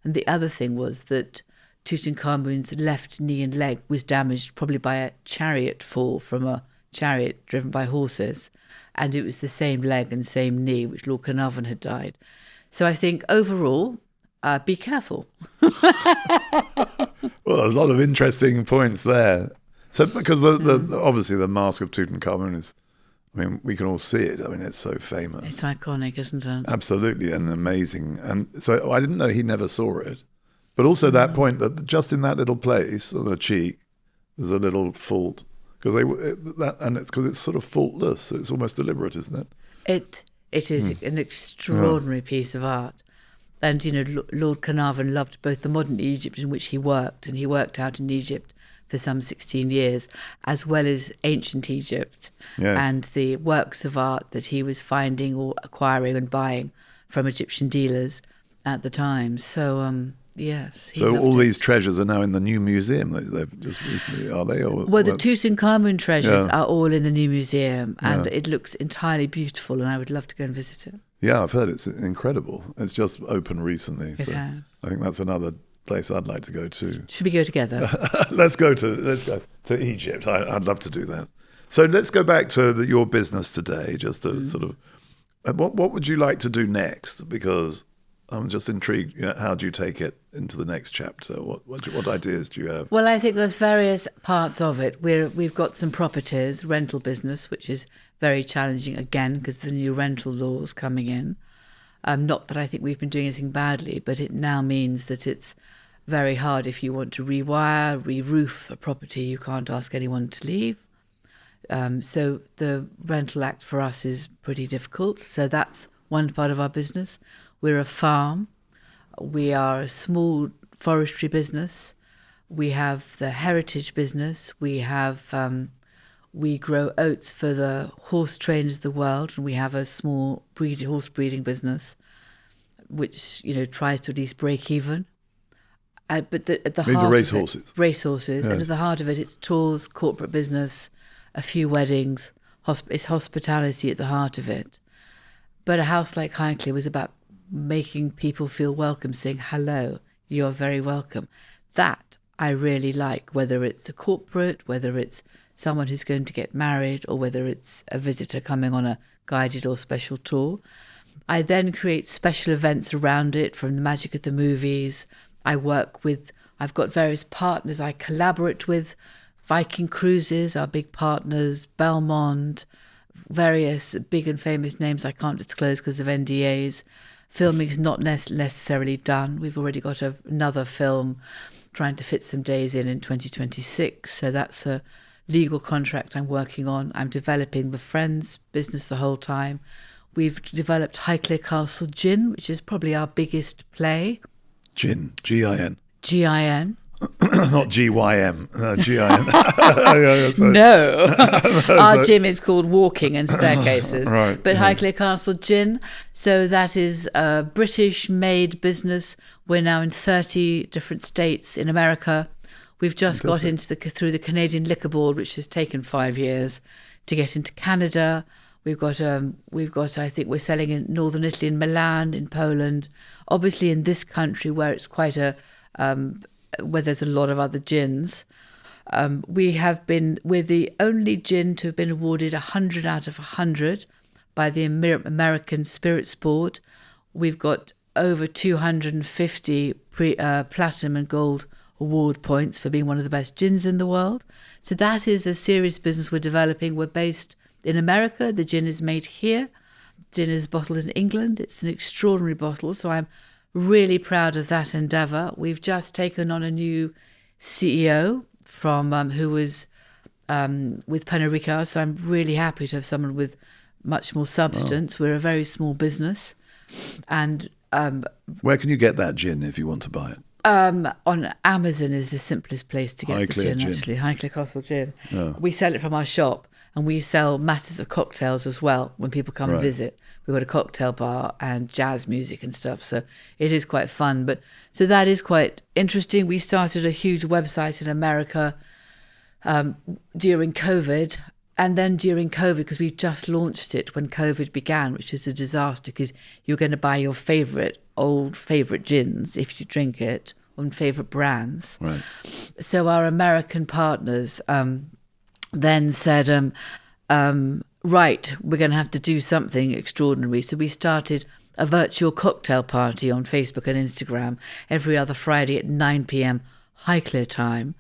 And the other thing was that Tutankhamun's left knee and leg was damaged probably by a chariot fall from a chariot driven by horses. And it was the same leg and same knee which Lord Carnarvon had died. So I think overall, be careful. Well, a lot of interesting points there. So because the obviously the mask of Tutankhamun is, I mean, we can all see it. I mean, it's so famous. It's iconic, isn't it? Absolutely, and amazing. And so I didn't know he never saw it. But also that point that just in that little place on the cheek, there's a little fault. Because it's sort of faultless. So it's almost deliberate, isn't it? It is an extraordinary piece of art. And, Lord Carnarvon loved both the modern Egypt in which he worked, and he worked out in Egypt for some 16 years, as well as ancient Egypt, and the works of art that he was finding or acquiring and buying from Egyptian dealers at the time. So, yes. So all these treasures are now in the new museum they've just recently, are they? Well, the Tutankhamun treasures are all in the new museum, and it looks entirely beautiful, and I would love to go and visit it. Yeah, I've heard it's incredible. It's just opened recently. So I think that's another place I'd like to go to. Should we go together? Let's go to Egypt. I'd love to do that. So let's go back to your business today, just to sort of, what would you like to do next? Because I'm just intrigued. How do you take it into the next chapter? What ideas do you have? Well, I think there's various parts of it. We've got some properties, rental business, which is very challenging again because the new rental laws coming in. Not that I think we've been doing anything badly, but it now means that it's very hard if you want to rewire, re-roof a property. You can't ask anyone to leave. So the Rental Act for us is pretty difficult. So that's one part of our business. We're a farm. We are a small forestry business. We have the heritage business. We have we grow oats for the horse trainers of the world, and we have a small horse breeding business, which tries to at least break even. But at the These heart are race of it, horses. Race horses, Yes. and at the heart of it, it's tours, corporate business, a few weddings. It's hospitality at the heart of it. But a house like Highclere was about making people feel welcome, saying, hello, you are very welcome. That I really like, whether it's a corporate, whether it's someone who's going to get married, or whether it's a visitor coming on a guided or special tour. I then create special events around it, from the magic of the movies. I've got various partners I collaborate with, Viking Cruises, our big partners, Belmont, various big and famous names I can't disclose because of NDAs. Filming is not necessarily done. We've already got another film trying to fit some days in 2026. So that's a legal contract I'm working on. I'm developing the Friends business the whole time. We've developed Highclere Castle Gin, which is probably our biggest play. Gin, G-I-N. G-I-N. Not G-Y-M, G-I-N. No. Our gym is called Walking and Staircases. Right, but Highclere Castle Gin, so that is a British-made business. We're now in 30 different states in America. We've just got through the Canadian Liquor Board, which has taken 5 years to get into Canada. We've got, I think we're selling in northern Italy, in Milan, in Poland. Obviously in this country where it's quite where there's a lot of other gins. We're the only gin to have been awarded 100 out of 100 by the American Spirits Board. We've got over 250 platinum and gold award points for being one of the best gins in the world. So that is a serious business we're developing. We're based in America. The gin is made here. Gin is bottled in England. It's an extraordinary bottle. So I'm really proud of that endeavour. We've just taken on a new CEO from who was with Pernod Ricard, so I'm really happy to have someone with much more substance. We're a very small business. And where can you get that gin if you want to buy it? On Amazon is the simplest place to get the gin, actually. Highclere Castle Gin. Yeah. We sell it from our shop, and we sell masses of cocktails as well when people come and visit. We've got a cocktail bar and jazz music and stuff, so it is quite fun. But so that is quite interesting. We started a huge website in America during COVID. And then during COVID, because we just launched it when COVID began, which is a disaster because you're going to buy your old favourite gins if you drink it, on favourite brands. Right. So our American partners then said, right, we're going to have to do something extraordinary. So we started a virtual cocktail party on Facebook and Instagram every other Friday at 9 p.m. Highclere time.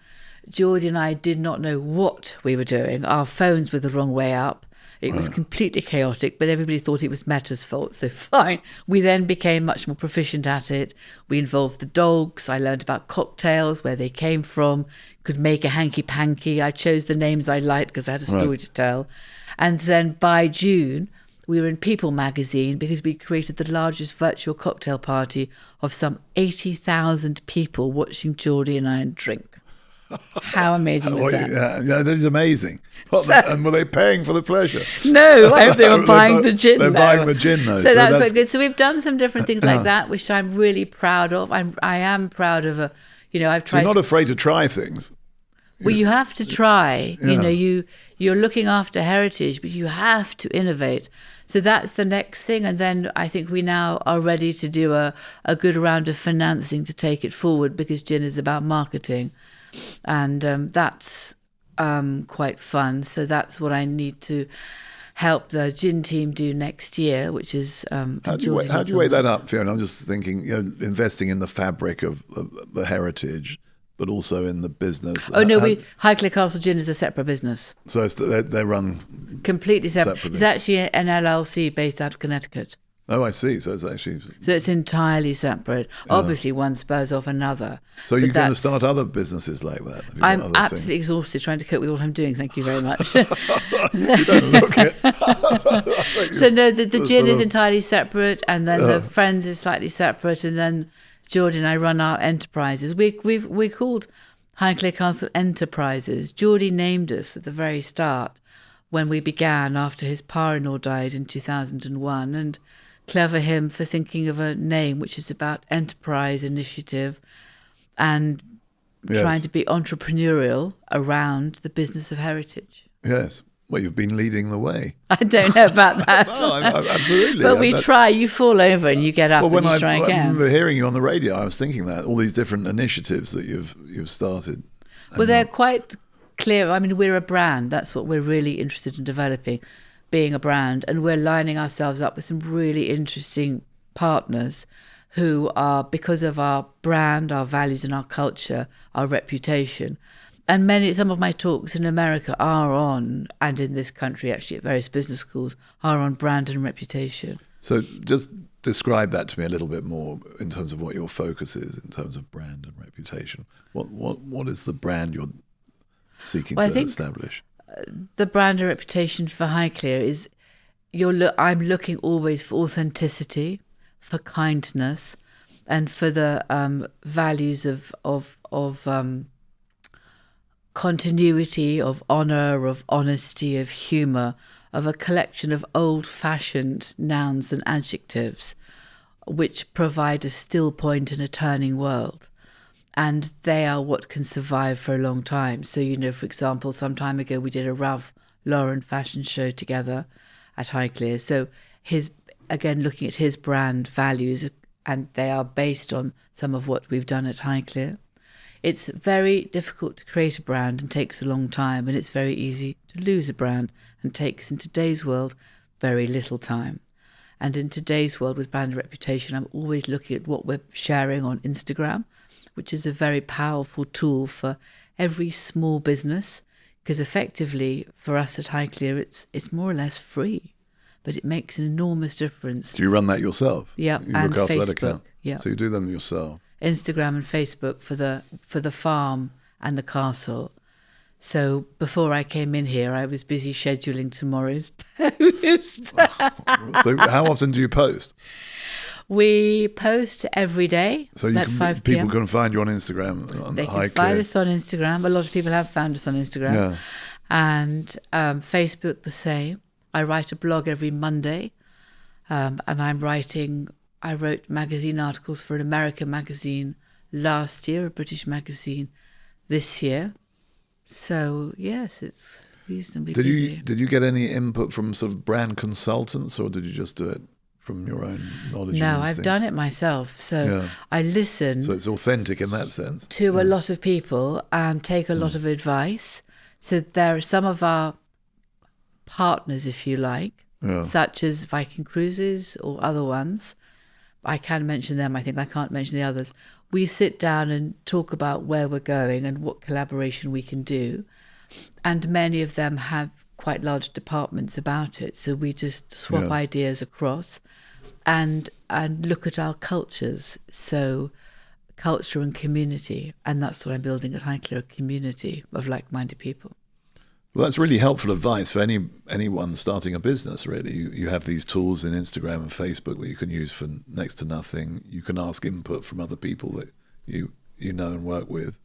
Geordie and I did not know what we were doing. Our phones were the wrong way up. It was completely chaotic, but everybody thought it was Meta's fault, so fine. We then became much more proficient at it. We involved the dogs. I learned about cocktails, where they came from, could make a hanky-panky. I chose the names I liked because I had a story to tell. And then by June, we were in People magazine because we created the largest virtual cocktail party of some 80,000 people watching Geordie and I drink. How amazing was that? Yeah, that is amazing. And were they paying for the pleasure? No, I hope they were buying the gin. They're buying the gin, though. So that's quite good. So we've done some different things like that, which I'm really proud of. I am proud of I've tried. So you're not afraid to try things. Well, you have to try. Yeah. You're looking after heritage, but you have to innovate. So that's the next thing. And then I think we now are ready to do a good round of financing to take it forward, because gin is about marketing. And that's quite fun. So that's what I need to help the gin team do next year, which is how do you weigh that up, Fiona? I'm just thinking, investing in the fabric of the heritage, but also in the business. Oh no, Highclere Castle Gin is a separate business. So they run completely separate. Separately. It's actually an LLC based out of Connecticut. Oh, I see. So it's entirely separate. Yeah. Obviously, one spurs off another. So you're going to start other businesses like that? I'm absolutely exhausted trying to cope with what I'm doing. Thank you very much. You don't look it. So no, the gin is entirely separate, and then the Friends is slightly separate, and then Geordie and I run our enterprises. We're called Highclere Castle Enterprises. Geordie named us at the very start when we began after his pa-in-law died in 2001, and clever him for thinking of a name which is about enterprise, initiative, and trying to be entrepreneurial around the business of heritage. Yes. Well, you've been leading the way. I don't know about that. No, absolutely. But we try. You fall over and you get up and you try again. I remember hearing you on the radio, I was thinking that all these different initiatives that you've started. Well, they're quite clear. I mean, we're a brand. That's what we're really interested in developing, being a brand. And we're lining ourselves up with some really interesting partners who are, because of our brand, our values and our culture, our reputation. And some of my talks in America are on, and in this country actually at various business schools, are on brand and reputation. So just describe that to me a little bit more in terms of what your focus is in terms of brand and reputation. What is the brand you're seeking to establish? The brand and reputation for Highclere is I'm looking always for authenticity, for kindness, and for the values of continuity, of honour, of honesty, of humour, of a collection of old-fashioned nouns and adjectives which provide a still point in a turning world. And they are what can survive for a long time. So, for example, some time ago we did a Ralph Lauren fashion show together at Highclere. So looking at his brand values, and they are based on some of what we've done at Highclere. It's very difficult to create a brand and takes a long time, and it's very easy to lose a brand and takes, in today's world, very little time. And in today's world with brand reputation, I'm always looking at what we're sharing on Instagram, which is a very powerful tool for every small business, because effectively for us at Highclere, it's more or less free, but it makes an enormous difference. Do you run that yourself? Yeah, you and look after Facebook. That account? Yeah. So you do them yourself. Instagram and Facebook for the farm and the castle. So before I came in here, I was busy scheduling tomorrow's post. So how often do you post? We post every day So at 5 p.m. people can find you on Instagram. On They the can find us on Instagram. A lot of people have found us on Instagram. Yeah. And Facebook the same. I write a blog every Monday. And I wrote magazine articles for an American magazine last year, a British magazine this year. So, yes, it's reasonably busy. Did you get any input from sort of brand consultants, or did you just do it from your own knowledge? No, I've done it myself. So I listen. So it's authentic in that sense. To a lot of people and take a lot of advice. So there are some of our partners, if you like, such as Viking Cruises or other ones. I can mention them. I think I can't mention the others. We sit down and talk about where we're going and what collaboration we can do. And many of them have quite large departments about it. So we just swap ideas across and look at our cultures. So culture and community. And that's what I'm building at Highclere, a community of like-minded people. Well, that's really helpful advice for anyone starting a business, really. You have these tools in Instagram and Facebook that you can use for next to nothing. You can ask input from other people that you know and work with,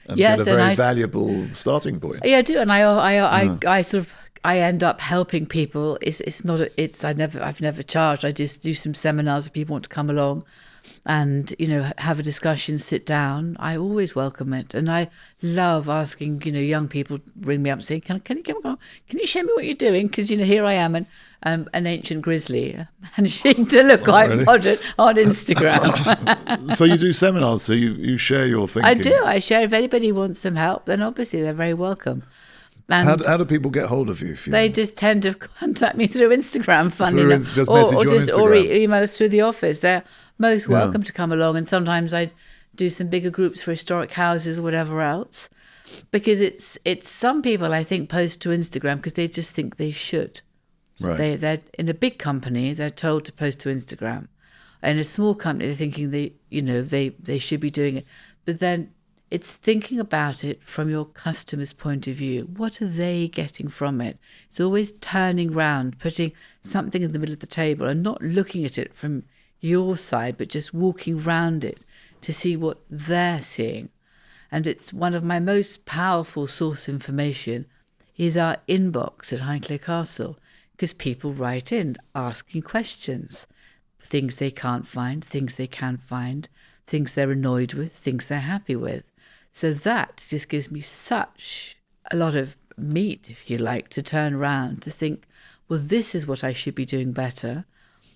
and get a very valuable starting point. Yeah, I do, and I end up helping people. I've never charged. I just do some seminars if people want to come along and, have a discussion, sit down. I always welcome it. And I love asking, young people ring me up and say, can you come along? Can you show me what you're doing? Because, here I am, an ancient grizzly, managing to look quite modern on Instagram. So you do seminars, so you share your thinking. I do. I share. If anybody wants some help, then obviously they're very welcome. And how do people get hold of you? They just tend to contact me through Instagram, or email us through the office. They're most welcome to come along. And sometimes I do some bigger groups for historic houses or whatever else, because it's some people I think post to Instagram because they just think they should. Right. They're in a big company, they're told to post to Instagram. In a small company, they're thinking they should be doing it, but then it's thinking about it from your customer's point of view. What are they getting from it? It's always turning round, putting something in the middle of the table and not looking at it from your side, but just walking round it to see what they're seeing. And it's one of my most powerful source information is our inbox at Highclere Castle, because people write in asking questions, things they can't find, things they can find, things they're annoyed with, things they're happy with. So that just gives me such a lot of meat, if you like, to turn around to think, well, this is what I should be doing better.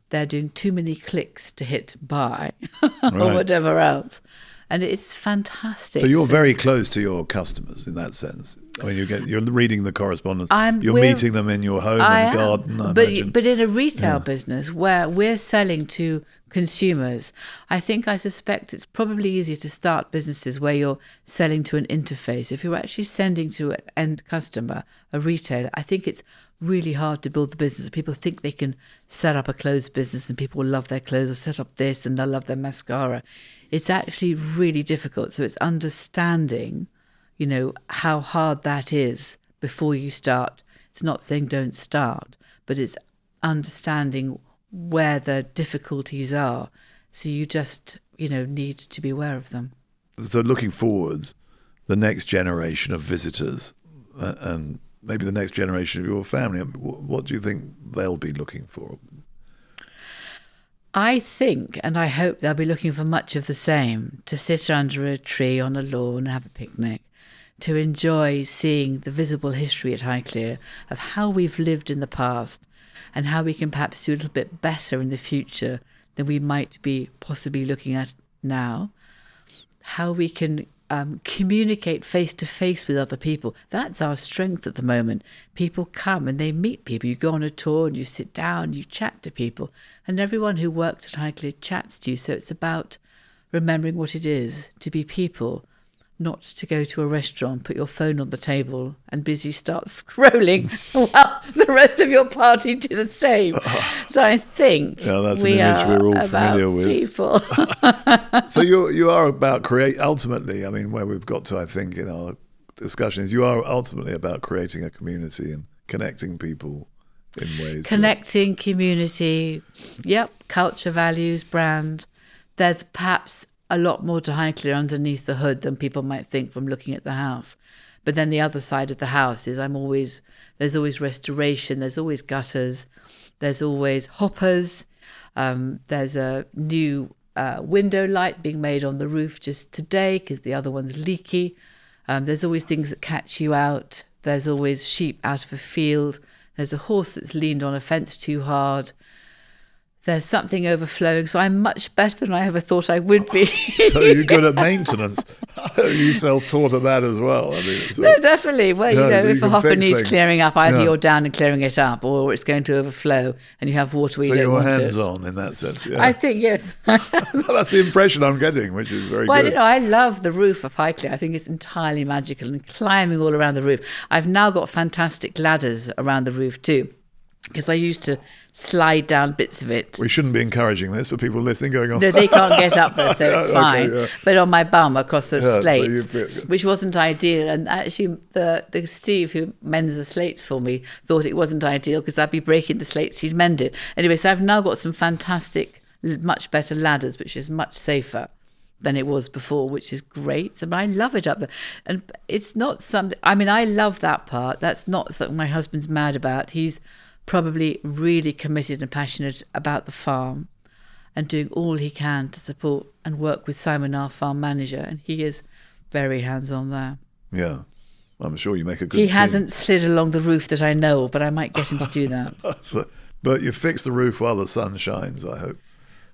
They're doing too many clicks to hit buy or whatever else. And it's fantastic. So you're very close to your customers in that sense. I mean, you're reading the correspondence. You're meeting them in your home and garden. But in a retail business where we're selling to consumers, I suspect it's probably easier to start businesses where you're selling to an interface. If you're actually sending to an end customer, a retailer, I think it's really hard to build the business. People think they can set up a clothes business and people will love their clothes, or set up this and they'll love their mascara. It's actually really difficult. So it's understanding, how hard that is before you start. It's not saying don't start, but it's understanding where the difficulties are. So you just, need to be aware of them. So looking forwards, the next generation of visitors and maybe the next generation of your family, what do you think they'll be looking for? I think, and I hope they'll be looking for much of the same, to sit under a tree on a lawn and have a picnic, to enjoy seeing the visible history at Highclere of how we've lived in the past and how we can perhaps do a little bit better in the future than we might be possibly looking at now, how we can communicate face-to-face with other people. That's our strength at the moment. People come and they meet people. You go on a tour and you sit down, you chat to people, and everyone who works at Highclere chats to you. So it's about remembering what it is to be people, not to go to a restaurant, put your phone on the table and busy start scrolling while the rest of your party do the same. So I think that's an image we're all familiar with. People. So you are about ultimately, I mean, where we've got to, I think, in our discussion is you are ultimately about creating a community and connecting people in ways. Connecting, community, culture, values, brand. There's perhaps a lot more to Highclere underneath the hood than people might think from looking at the house. But then the other side of the house is there's always restoration, there's always gutters, there's always hoppers, there's a new window light being made on the roof just today because the other one's leaky. There's always things that catch you out. There's always sheep out of a field. There's a horse that's leaned on a fence too hard. There's something overflowing. So I'm much better than I ever thought I would be. So you're good at maintenance. You self-taught at that as well. I mean, no, definitely. Well, so if a hopper needs clearing up, either Yeah. you're down and clearing it up, or it's going to overflow and you have water where you don't want it. So you're hands-on in that sense. Yeah. I think, yes. That's the impression I'm getting, which is very Well, good. I love the roof of Highclere. I think it's entirely magical, and climbing all around the roof. I've now got fantastic ladders around the roof too, because I used to slide down bits of it. We shouldn't be encouraging this for people listening going on. No, they can't get up there, so it's Okay, fine. yeah. But on my bum across the Yeah, so slates, which wasn't ideal. And actually, the Steve who mends the slates for me thought it wasn't ideal because I'd be breaking the slates he'd mended. Anyway, so I've now got some fantastic, much better ladders, which is much safer than it was before, which is great. So I love it up there. And it's not something, I mean, I love that part. That's not something my husband's mad about. He's probably really committed and passionate about the farm and doing all he can to support and work with Simon, our farm manager, and he is very hands-on there. Yeah, I'm sure you make a good He team. hasn't slid along the roof that I know of, but I might get him to do that. But you fix the roof while the sun shines, I hope.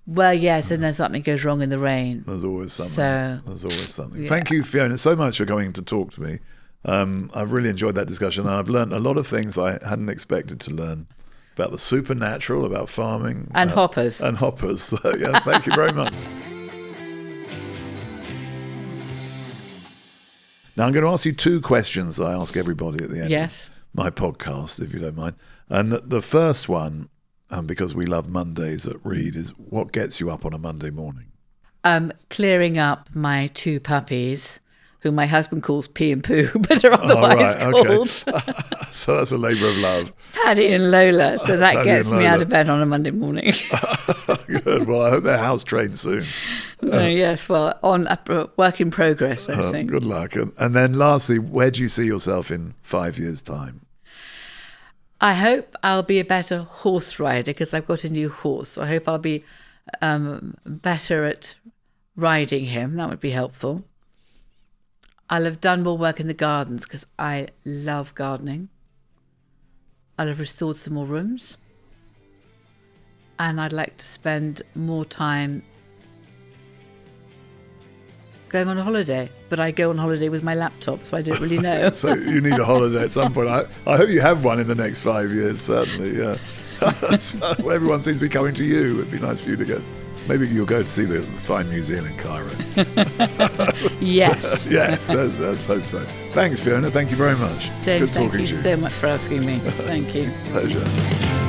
Well, yes, and then something goes wrong in the rain. There's always something. So, There's always something. yeah. Thank you, Fiona, so much for coming to talk to me. I've really enjoyed that discussion, and I've learned a lot of things I hadn't expected to learn about the supernatural, about farming. And hoppers. And hoppers. So, yeah, thank you very much. Now, I'm going to ask you two questions I ask everybody at the end Yes. of my podcast, if you don't mind. And the first one, because we love Mondays at Reed, is what gets you up on a Monday morning? Clearing up my two puppies, who my husband calls Pee and Poo, but are otherwise called So that's a labour of love. Paddy and Lola. So that Paddy gets and me Lola. out of bed on a Monday morning. Good. Well, I hope they're house trained soon. Yes, well, on a work in progress, I think. Good luck. And then lastly, where do you see yourself in 5 years' time? I hope I'll be a better horse rider because I've got a new horse. So I hope I'll be better at riding him. That would be helpful. I'll have done more work in the gardens because I love gardening. I'll have restored some more rooms. And I'd like to spend more time going on a holiday. But I go on holiday with my laptop, so I don't really know. So you need a holiday at some point. I hope you have one in the next 5 years, certainly. Yeah. So everyone seems to be coming to you. It'd be nice for you to go. Maybe you'll go to see the fine museum in Cairo. Yes. Yes, let's hope so. Thanks, Fiona. Thank you very much. James, Good talking thank you to you. so much for asking me. Thank you. Pleasure.